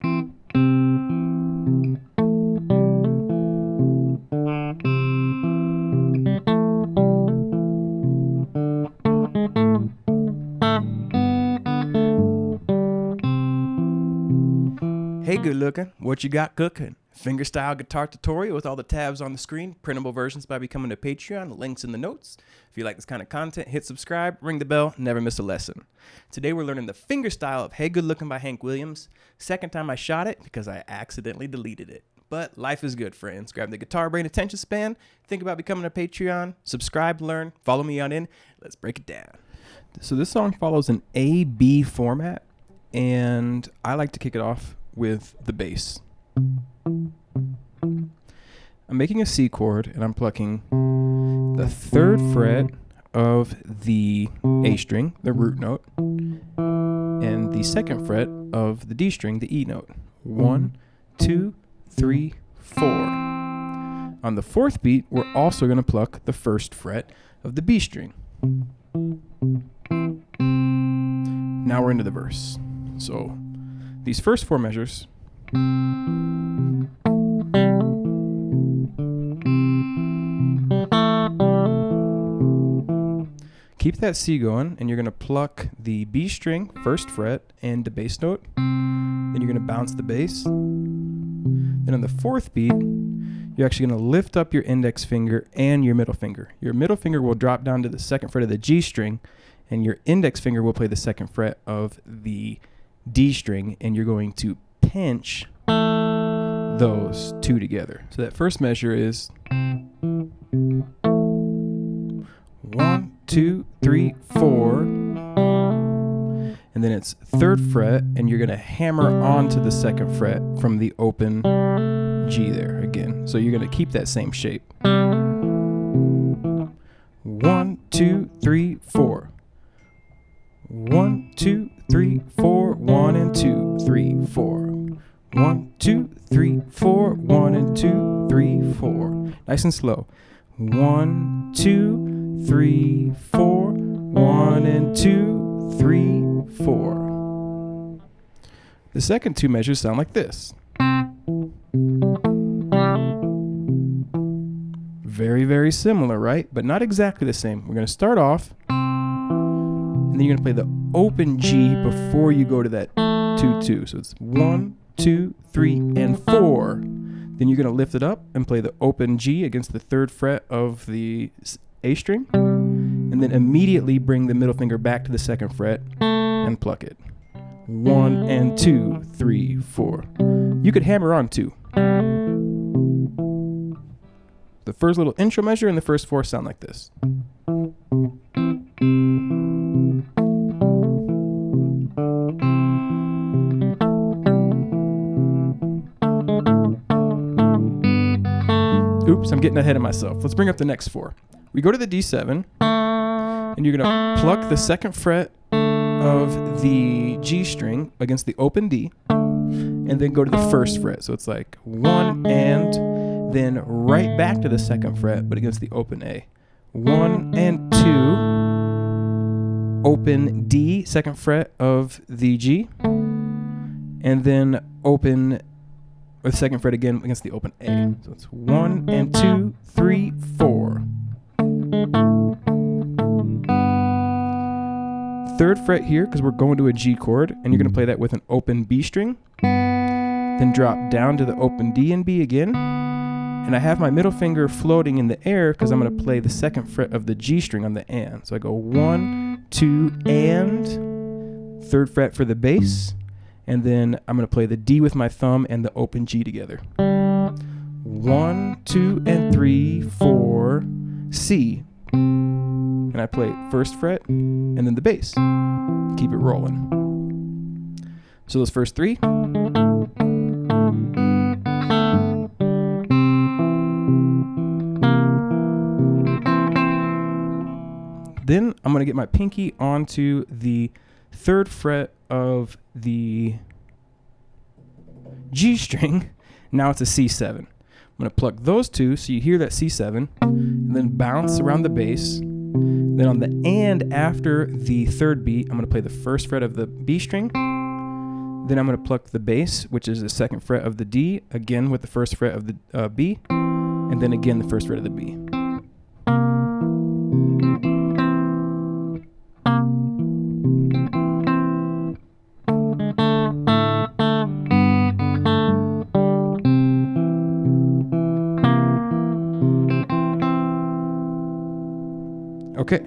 Hey Good Lookin, what you got cooking? Fingerstyle guitar tutorial with all the tabs on the screen, printable versions by becoming a Patreon, links in the notes. If you like this kind of content, hit subscribe, ring the bell, never miss a lesson. Today we're learning the fingerstyle of Hey Good Lookin by Hank Williams. Second time I shot it because I accidentally deleted it. But life is good, friends. Grab the guitar brain attention span, think about becoming a Patreon, subscribe, learn, follow me on in. Let's break it down. So this song follows an A-B format, and I like to kick it off with the bass. I'm making a C chord and I'm plucking the 3rd fret of the A string, the root note, and the 2nd fret of the D string, the E note. 1, 2, 3, 4. On the 4th beat, we're also going to pluck the 1st fret of the B string. Now we're into the verse. So these first 4 measures keep that C going, and you're going to pluck the B string, 1st fret, and the bass note. Then you're going to bounce the bass. Then on the 4th beat, you're actually going to lift up your index finger and your middle finger. Your middle finger will drop down to the 2nd fret of the G string, and your index finger will play the 2nd fret of the D string, and you're going to pinch those two together. So that first measure is 1, 2, 3, 4, and then it's 3rd fret, and you're going to hammer onto the 2nd fret from the open G there again. So you're going to keep that same shape. 1, 2, 3, 4. 1, 2, 3, 4, 1 and 2, 3, 4. 1, 2, 3, 4, 1 and 2, 3, 4. Nice and slow. 1, 2, 3, 4, 1 and 2, 3, 4. The second 2 measures sound like this. Very, very similar, right? But not exactly the same. We're going to start off, and then you're going to play the open G before you go to that 2-2. So it's 1, 2, 3, and 4. Then you're going to lift it up and play the open G against the 3rd fret of the A string, and then immediately bring the middle finger back to the 2nd fret and pluck it. 1 and 2, 3, 4. You could hammer on 2. The first little intro measure and the first 4 sound like this. Oops, I'm getting ahead of myself. Let's bring up the next 4. We go to the D7, and you're going to pluck the 2nd fret of the G string against the open D, and then go to the 1st fret. So it's like 1 and then right back to the 2nd fret, but against the open A. 1 and 2, open D, 2nd fret of the G, and then open with 2nd fret again against the open A. So it's 1 and 2, 3, 4. 3rd fret here, because we're going to a G chord, and you're going to play that with an open B string. Then drop down to the open D and B again. And I have my middle finger floating in the air because I'm going to play the 2nd fret of the G string on the and. So I go 1, 2, and 3rd fret for the bass. And then I'm going to play the D with my thumb and the open G together. 1, 2, and 3, 4, C. And I play 1st fret and then the bass. Keep it rolling. So those first 3. Then I'm going to get my pinky onto the 3rd fret of the G string. Now it's a C7. I'm going to pluck those 2 so you hear that C7, and then bounce around the bass. Then on the and after the 3rd beat, I'm going to play the 1st fret of the B string, Then I'm going to pluck the bass, which is the second fret of the D, again with the first fret of the B, and then again the first fret of the B. Okay,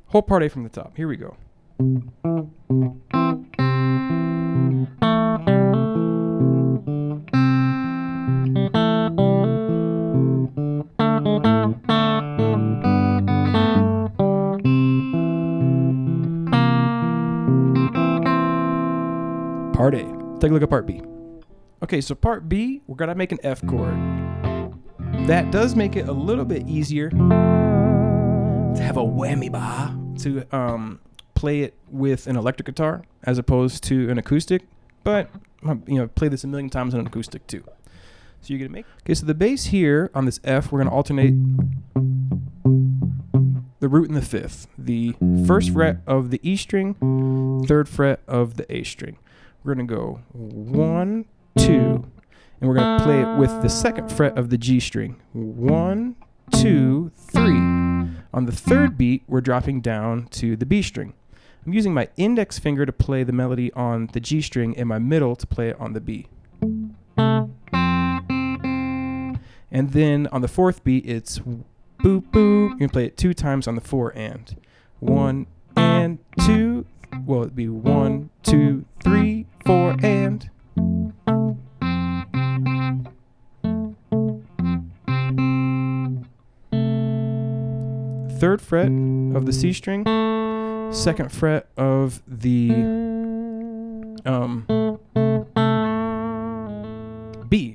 whole part A from the top. Here we go. Part A. Take a look at part B. Okay, so part B, we're gonna make an F chord. That does make it a little bit easier to have a whammy bar to play it with an electric guitar as opposed to an acoustic, but play this a million times on an acoustic too. So you're gonna make, okay, so the bass here on this F, we're gonna alternate the root and the fifth, the first fret of the E string, third fret of the A string. We're gonna go 1, 2, and we're gonna play it with the second fret of the G string. 1, 2, 3. On the third beat, we're dropping down to the B string. I'm using my index finger to play the melody on the G string and my middle to play it on the B. And then on the fourth beat, it's boop boop. You're gonna play it 2 times on the 4 and. 1 and 2. Well, it'd be 1, 2, 3, 4 and. Third fret of the C string, second fret of the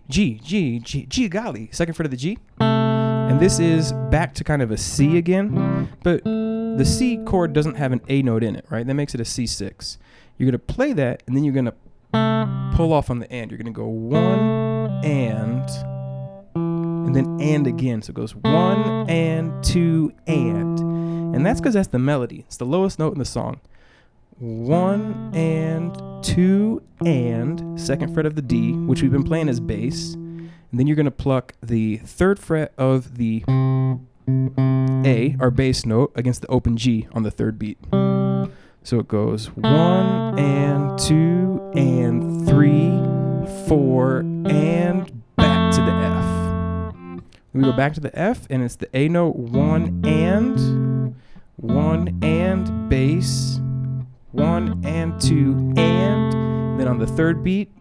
G, golly, second fret of the G. And this is back to kind of a C again, but the C chord doesn't have an A note in it, right? That makes it a C6. You're gonna play that, and then you're gonna pull off on the and. You're gonna go 1 and then and again. So it goes 1 and 2 and that's because that's the melody. It's the lowest note in the song. 1 and 2 and second fret of the D, which we've been playing as bass. And then you're gonna pluck the third fret of the A, our bass note, against the open G on the third beat. So it goes 1 and 2 and 3, 4 and back to the F. We go back to the F, and it's the A note, 1 and bass, 1 and 2 and then on the third beat,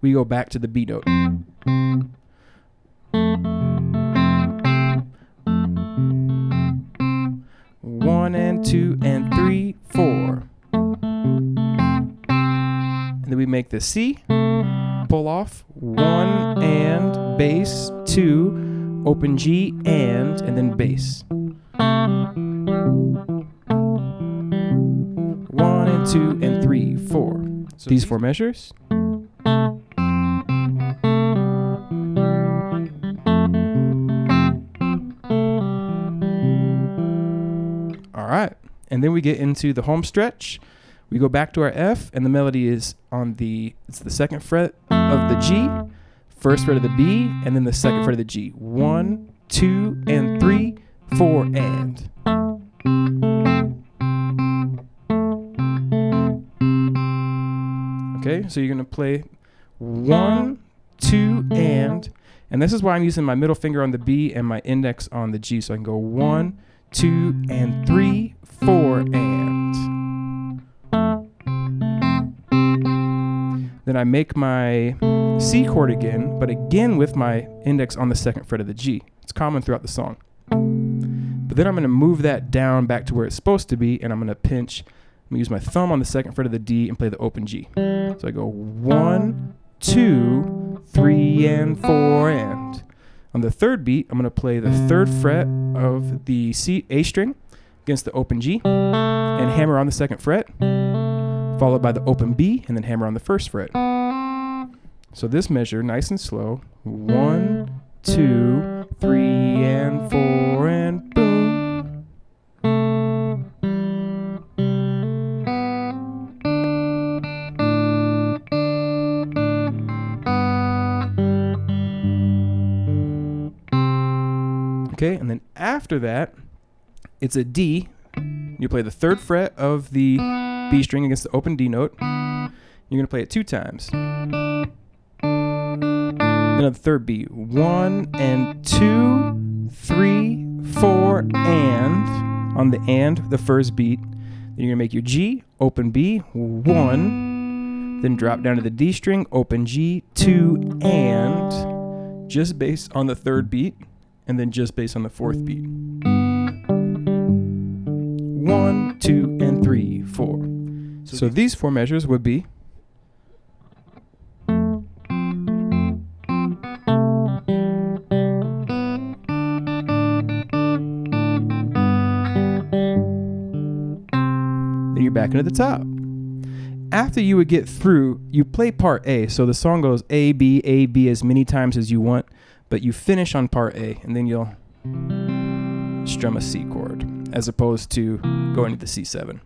we go back to the B note. One and 2 and 3, 4. And then we make the C, pull off, 1 and bass, 2, open G and then bass. 1 and 2 and 3, 4. So these 4 measures. All right, and then we get into the home stretch. We go back to our F, and the melody is on it's the second fret of the G, first fret of the B, and then the second fret of the G. 1, 2, and 3, 4, and. Okay, so you're gonna play 1, 2, and this is why I'm using my middle finger on the B and my index on the G, so I can go 1, 2, and 3, 4, and. Then I make my C chord again, but again with my index on the second fret of the G. It's common throughout the song. But then I'm going to move that down back to where it's supposed to be, and I'm going to pinch. I'm going to use my thumb on the second fret of the D and play the open G. So I go 1, 2, 3, and 4, and. On the third beat, I'm going to play the third fret of the A string against the open G and hammer on the second fret, followed by the open B, and then hammer on the first fret. So this measure, nice and slow, 1, 2, 3, and 4, and boom. Okay, and then after that, it's a D. You play the 3rd fret of the B string against the open D note. You're going to play it 2 times. Another 3rd beat. 1 and 2, 3, 4, and. On the and, the first beat. Then you're going to make your G, open B, 1. Then drop down to the D string, open G, 2, and. Just bass on the 3rd beat. And then just bass on the 4th beat. 1, 2, and 3, 4. So these 4 measures would be. Then you're back into the top. After you would get through, you play part A. So the song goes A, B as many times as you want, but you finish on part A, and then you'll strum a C chord, as opposed to going to the C7.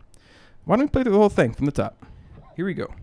Why don't we play the whole thing from the top? Here we go.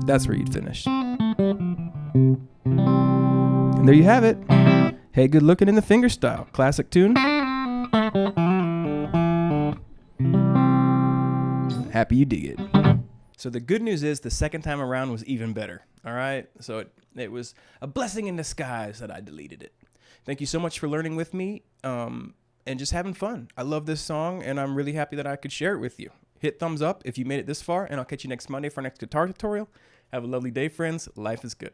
That's where you'd finish. And there you have it. Hey Good Lookin' in the Fingerstyle. Classic tune. Happy you dig it. So the good news is the second time around was even better. All right? So it was a blessing in disguise that I deleted it. Thank you so much for learning with me and just having fun. I love this song, and I'm really happy that I could share it with you. Hit thumbs up if you made it this far, and I'll catch you next Monday for our next guitar tutorial. Have a lovely day, friends. Life is good.